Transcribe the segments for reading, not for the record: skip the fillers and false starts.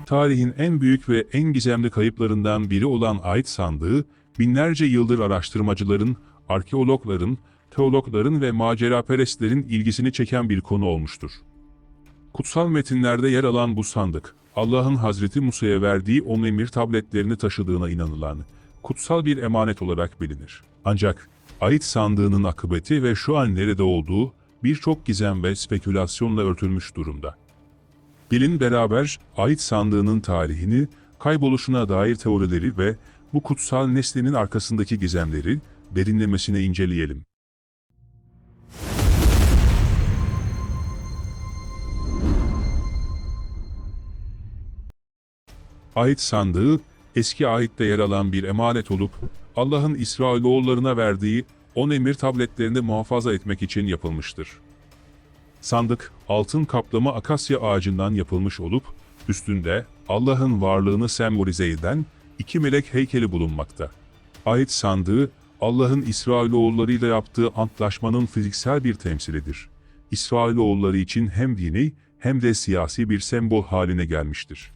Tarihin en büyük ve en gizemli kayıplarından biri olan ait sandığı, binlerce yıldır araştırmacıların, arkeologların, teologların ve maceraperestlerin ilgisini çeken bir konu olmuştur. Kutsal metinlerde yer alan bu sandık, Allah'ın Hazreti Musa'ya verdiği 10 emir tabletlerini taşıdığına inanılan, kutsal bir emanet olarak bilinir. Ancak, ait sandığının akıbeti ve şu an nerede olduğu, birçok gizem ve spekülasyonla örtülmüş durumda. Gelin beraber ait sandığının tarihini, kayboluşuna dair teorileri ve bu kutsal nesnenin arkasındaki gizemleri derinlemesine inceleyelim. Ait sandığı, eski ayette yer alan bir emanet olup, Allah'ın İsrailoğullarına verdiği 10 emir tabletlerini muhafaza etmek için yapılmıştır. Sandık, altın kaplama akasya ağacından yapılmış olup, üstünde Allah'ın varlığını sembolize eden 2 melek heykeli bulunmakta. Ait sandığı, Allah'ın İsrailoğullarıyla yaptığı antlaşmanın fiziksel bir temsilidir. İsrailoğulları için hem dini hem de siyasi bir sembol haline gelmiştir.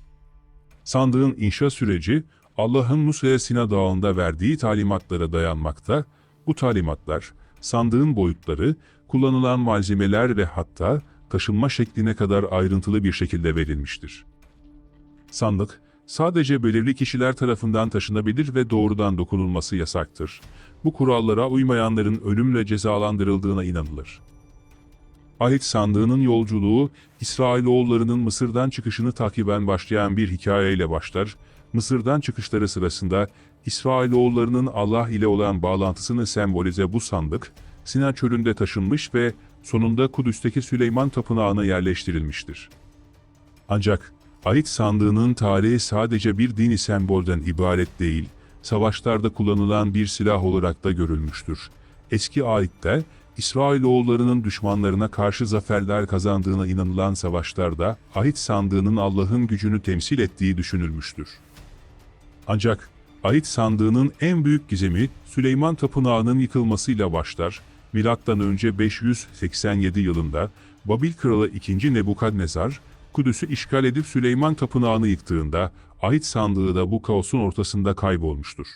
Sandığın inşa süreci, Allah'ın Musa'ya Sina Dağı'nda verdiği talimatlara dayanmakta, bu talimatlar, sandığın boyutları, kullanılan malzemeler ve hatta taşınma şekline kadar ayrıntılı bir şekilde verilmiştir. Sandık, sadece belirli kişiler tarafından taşınabilir ve doğrudan dokunulması yasaktır. Bu kurallara uymayanların ölümle cezalandırıldığına inanılır. Ait sandığının yolculuğu, İsrailoğullarının Mısır'dan çıkışını takiben başlayan bir hikayeyle başlar. Mısır'dan çıkışları sırasında İsrailoğullarının Allah ile olan bağlantısını sembolize bu sandık, Sina çölünde taşınmış ve sonunda Kudüs'teki Süleyman Tapınağı'na yerleştirilmiştir. Ancak ait sandığının tarihi sadece bir dini sembolden ibaret değil, savaşlarda kullanılan bir silah olarak da görülmüştür. Eski ayette, İsrailoğullarının düşmanlarına karşı zaferler kazandığına inanılan savaşlarda ait sandığının Allah'ın gücünü temsil ettiği düşünülmüştür. Ancak ait sandığının en büyük gizemi Süleyman Tapınağı'nın yıkılmasıyla başlar. M.Ö. 587 yılında Babil Kralı 2. Nebukadnezar, Kudüs'ü işgal edip Süleyman Tapınağı'nı yıktığında ait sandığı da bu kaosun ortasında kaybolmuştur.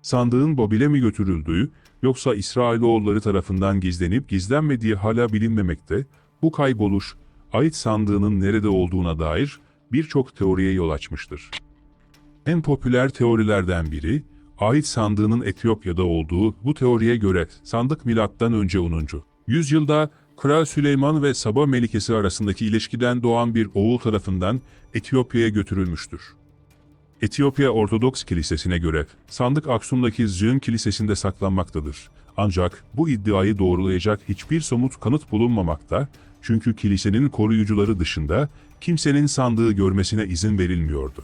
Sandığın Babil'e mi götürüldüğü, yoksa İsrailoğulları tarafından gizlenip gizlenmediği hala bilinmemekte, bu kayboluş, ait sandığının nerede olduğuna dair birçok teoriye yol açmıştır. En popüler teorilerden biri, ait sandığının Etiyopya'da olduğu. Bu teoriye göre sandık M.Ö. 10. yüzyılda Kral Süleyman ve Saba Melikesi arasındaki ilişkiden doğan bir oğul tarafından Etiyopya'ya götürülmüştür. Etiyopya Ortodoks Kilisesi'ne göre sandık Aksum'daki Ziyun Kilisesi'nde saklanmaktadır. Ancak bu iddiayı doğrulayacak hiçbir somut kanıt bulunmamakta, çünkü kilisenin koruyucuları dışında kimsenin sandığı görmesine izin verilmiyordu.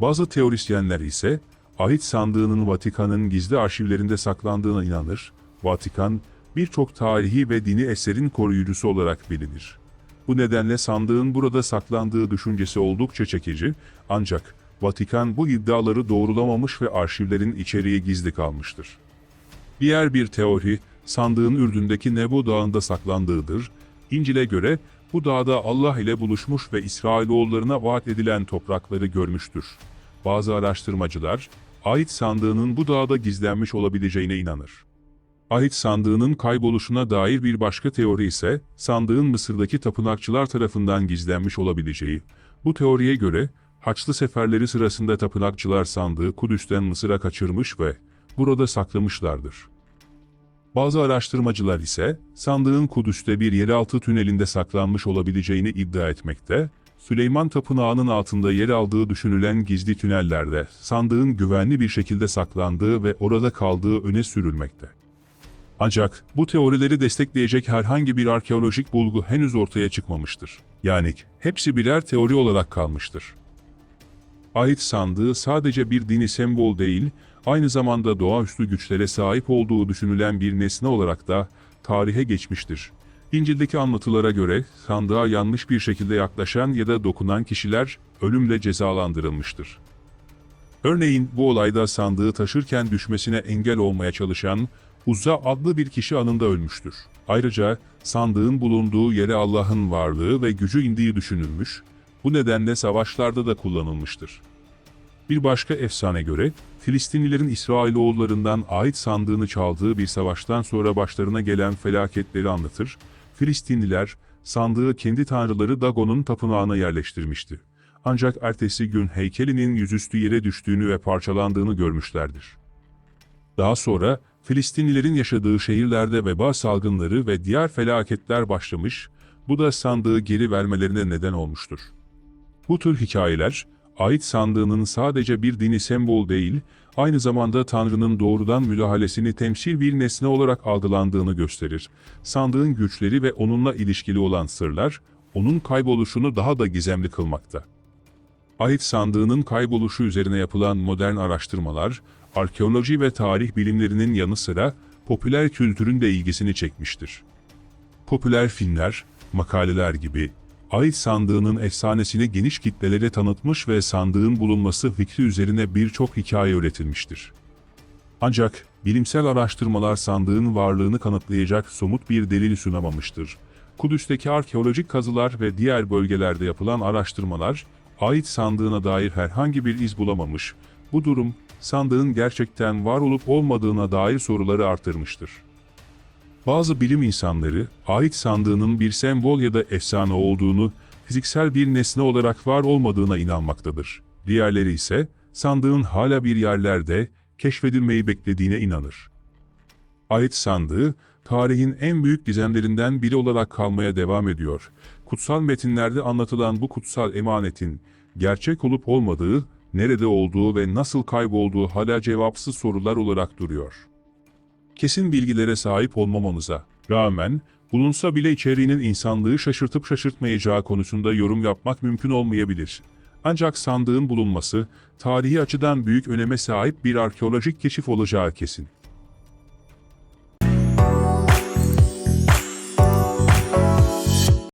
Bazı teorisyenler ise ait sandığının Vatikan'ın gizli arşivlerinde saklandığına inanır. Vatikan, birçok tarihi ve dini eserin koruyucusu olarak bilinir. Bu nedenle sandığın burada saklandığı düşüncesi oldukça çekici, ancak Vatikan bu iddiaları doğrulamamış ve arşivlerin içeriği gizli kalmıştır. Diğer bir teori, sandığın Ürdün'deki Nebo Dağı'nda saklandığıdır. İncil'e göre bu dağda Allah ile buluşmuş ve İsrailoğullarına vaat edilen toprakları görmüştür. Bazı araştırmacılar, ait sandığının bu dağda gizlenmiş olabileceğine inanır. Ait sandığının kayboluşuna dair bir başka teori ise, sandığın Mısır'daki tapınakçılar tarafından gizlenmiş olabileceği. Bu teoriye göre, Haçlı seferleri sırasında tapınakçılar sandığı Kudüs'ten Mısır'a kaçırmış ve burada saklamışlardır. Bazı araştırmacılar ise, sandığın Kudüs'te bir yeraltı tünelinde saklanmış olabileceğini iddia etmekte, Süleyman Tapınağı'nın altında yer aldığı düşünülen gizli tünellerde sandığın güvenli bir şekilde saklandığı ve orada kaldığı öne sürülmekte. Ancak bu teorileri destekleyecek herhangi bir arkeolojik bulgu henüz ortaya çıkmamıştır. Yani hepsi birer teori olarak kalmıştır. Ait sandığı sadece bir dini sembol değil, aynı zamanda doğaüstü güçlere sahip olduğu düşünülen bir nesne olarak da tarihe geçmiştir. İncil'deki anlatılara göre sandığa yanlış bir şekilde yaklaşan ya da dokunan kişiler ölümle cezalandırılmıştır. Örneğin bu olayda sandığı taşırken düşmesine engel olmaya çalışan Uzza adlı bir kişi anında ölmüştür. Ayrıca sandığın bulunduğu yere Allah'ın varlığı ve gücü indiği düşünülmüş, Bu nedenle savaşlarda da kullanılmıştır. Bir başka efsane göre, Filistinlilerin İsrailoğullarından ait sandığını çaldığı bir savaştan sonra başlarına gelen felaketleri anlatır. Filistinliler, sandığı kendi tanrıları Dagon'un tapınağına yerleştirmişti. Ancak ertesi gün heykelinin yüzüstü yere düştüğünü ve parçalandığını görmüşlerdir. Daha sonra, Filistinlilerin yaşadığı şehirlerde veba salgınları ve diğer felaketler başlamış, bu da sandığı geri vermelerine neden olmuştur. Bu tür hikayeler, ait sandığının sadece bir dini sembol değil, aynı zamanda Tanrı'nın doğrudan müdahalesini temsil bir nesne olarak algılandığını gösterir. Sandığın güçleri ve onunla ilişkili olan sırlar, onun kayboluşunu daha da gizemli kılmakta. Ait sandığının kayboluşu üzerine yapılan modern araştırmalar, arkeoloji ve tarih bilimlerinin yanı sıra popüler kültürün de ilgisini çekmiştir. Popüler filmler, makaleler gibi, ait sandığının efsanesini geniş kitlelere tanıtmış ve sandığın bulunması fikri üzerine birçok hikaye üretilmiştir. Ancak bilimsel araştırmalar sandığın varlığını kanıtlayacak somut bir delil sunamamıştır. Kudüs'teki arkeolojik kazılar ve diğer bölgelerde yapılan araştırmalar, ait sandığına dair herhangi bir iz bulamamış, bu durum, sandığın gerçekten var olup olmadığına dair soruları artırmıştır. Bazı bilim insanları, ait sandığının bir sembol ya da efsane olduğunu, fiziksel bir nesne olarak var olmadığına inanmaktadır. Diğerleri ise, sandığın hala bir yerlerde, keşfedilmeyi beklediğine inanır. Ait sandığı, tarihin en büyük gizemlerinden biri olarak kalmaya devam ediyor. Kutsal metinlerde anlatılan bu kutsal emanetin, gerçek olup olmadığı, nerede olduğu ve nasıl kaybolduğu hala cevapsız sorular olarak duruyor. Kesin bilgilere sahip olmamamıza rağmen, bulunsa bile içeriğinin insanlığı şaşırtıp şaşırtmayacağı konusunda yorum yapmak mümkün olmayabilir. Ancak sandığın bulunması, tarihi açıdan büyük öneme sahip bir arkeolojik keşif olacağı kesin.